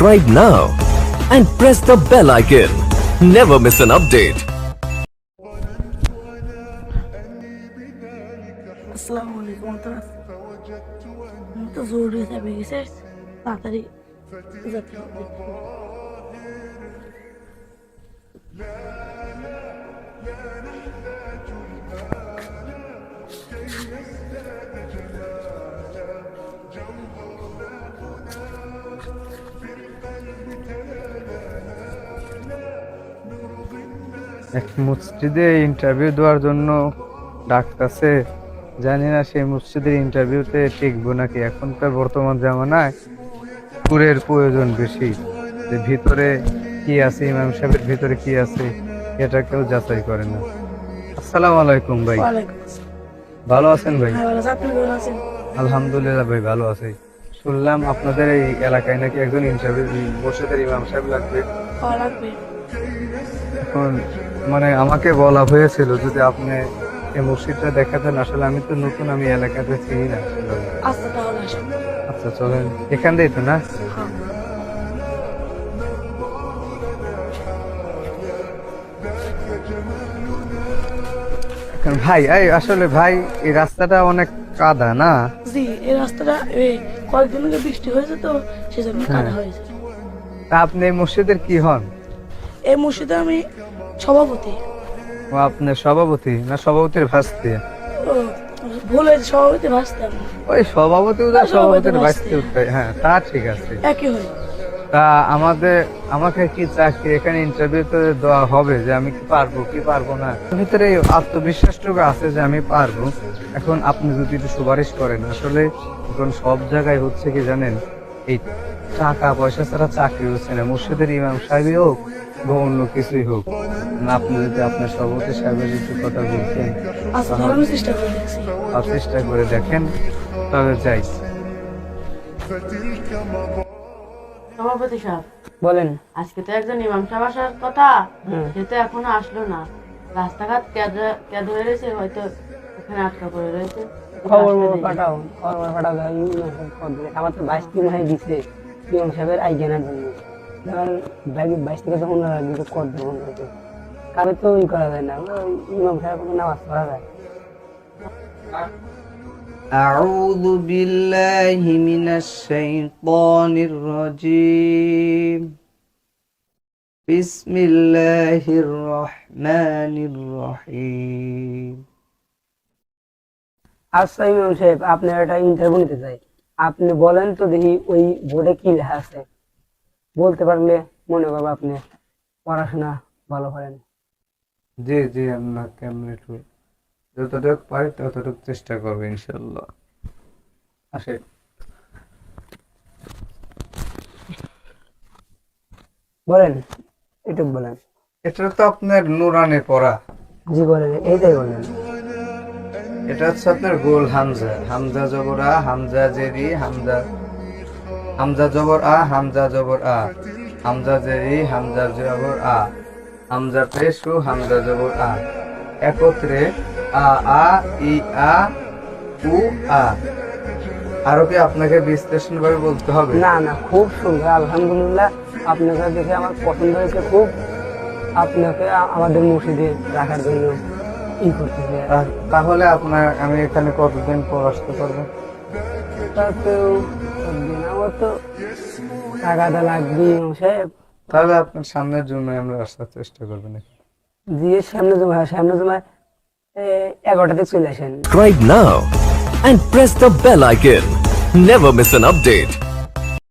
Subscribe now and press the bell icon. Never miss an update. আসসালামু আলাইকুম তো জরুরি হিসাবে গেছে তাড়াতাড়ি যেতে হবে। এক মসজিদে ইন্টারভিউ দেওয়ার জন্য ডাকতেছে, জানি না সেই মসজিদের ইন্টারভিউতে টিকবো নাকি। এখনকার বর্তমান জামানায় পুরের প্রয়োজন বেশি, যে ভিতরে কি আছে, ইমাম সাহেবের ভিতরে কি আছে এটা কেউ যাচাই করে না। আসসালামু আলাইকুম ভাই, ওয়ালাইকুম আসসালাম। ভালো আছেন ভাই? হ্যাঁ, ভালো আছি। আপনি কেমন আছেন? আলহামদুলিল্লাহ ভাই, ভালো আছি। শুনলাম আপনাদের এই এলাকায় নাকি একজন ইন্টারভিউ মসজিদের ইমাম সাহেব লাগবে। ভালো লাগবে। এখন মানে আমাকে বলা হয়েছিল যদি আপনি এই মসজিদটা দেখাতেন। আসলে আমি তো নতুন, আমি এলাকাতে চিনি না আসলে। আচ্ছা তাহলে আসেন। আচ্ছা চলেন, এখান দিয়েই তো না? হ্যাঁ। এখন ভাই আসলে ভাই এই রাস্তাটা অনেক কাদা না? জি, এই রাস্তাটা কয়েকদিন আগে বৃষ্টি হয়েছে তো সেজন্য কাদা হয়েছে। তা আপনি এই মসজিদের কি হন? এই মসজিদে আমি সভাপতি। ও, আপনি সভাপতি না সভাপতির ভাস্তি? ও, ভুল হয়েছে, সভাপতি ভাসতে আমি। ওই সভাপতি সভাপতির ভাস্তি উঠবে, হ্যাঁ তা ঠিক আছে। একই হয়। তা আমাকে কি চাকরি এখানে ইন্টারভিউতে দেওয়া হবে, যে আমি কি পারবো কি পারবো না? ভিতরে এই আত্মবিশ্বাসটুকু আছে যে আমি পারবো। এখন আপনি যদি একটু সুপারিশ করেন। আসলে এখন সব জায়গায় হচ্ছে কি জানেন, এই টাকা পয়সা ছাড়া চাকরি হচ্ছে না। মসজিদের ইমাম সাহেবই হোক বা অন্য কিছুই হোক, আপনি যদি আপনার সভাপতি সাহেবের একটু কথা বলতেন, আচ্ছা তাহলে আমি চেষ্টা করে দেখছি। চেষ্টা করে দেখেন, তবে যাই। সভাপতি সাহেব বলেন। আজকে তো একজন ইমাম সাহেব আসার কথা, সে তো এখনো আসলো না। রাস্তাঘাট কেদ হয়ে রয়েছে, হয়তো ওখানে আটকা পড়ে রয়েছে। খবর পাঠাও, আমার তো 22 মাসে দিচ্ছে ইমাম সাহেবের আইজানার জন্য। ধরেন 22 থেকে যখন কর দেবো, কারো তো ই করা যায় না, ইমাম সাহেব নামাজ পড়া যায়। أعوذ بالله من الشيطان الرجيم بسم الله الرحمن الرحيم আচ্ছা ইমাম সাহেব, আপনার একটা ইন্টারভিউ নিতে চাই। আপনি বলেন তো দেখি ওই বোর্ডে কি লেখা আছে। বলতে পারলে মনে করবো আপনি পড়াশোনা ভালো করেন। জি জি, আমরা কেমন একটু যতটুকু পারি ততটুকু চেষ্টা করবো ইনশাল্লাহ। আসে বলেন, এটুক বলেন। এটা তো আপনার নুরানি পড়া। জি বলেন, এইটাই বলেন। এটা হচ্ছে আপনার গোল হামজা, হামজা জবর আ, হামজা জেরি, হামজা হামজা জবর আ, হামজা জবর আ, হামজা জেরি, হামজা জবর আ, হামজা পেশু, হামজা জবর আ, একত্রে আ আ ই আ উ আ। আরো কি আপনাকে বিশ্লেষণ করে বলতে হবে? না না, খুব সুন্দর, আলহামদুলিল্লাহ। আপনাকে দেখে আমার পছন্দ হয়েছে খুব। আপনাকে আমাদের মসজিদে রাখার জন্য ই করতেছে। তাহলে আমি এখানে কতদিন পর আসতে পারবো? তাতেও আমার তো টাকাটা লাগবে সাহেব। তাহলে আপনার সামনের জন্য আমরা আসার চেষ্টা করবেন। দিয়ে সামনে জমা 11টাতে চলে আসেন। Subscribe now and press the bell icon. Never miss an update.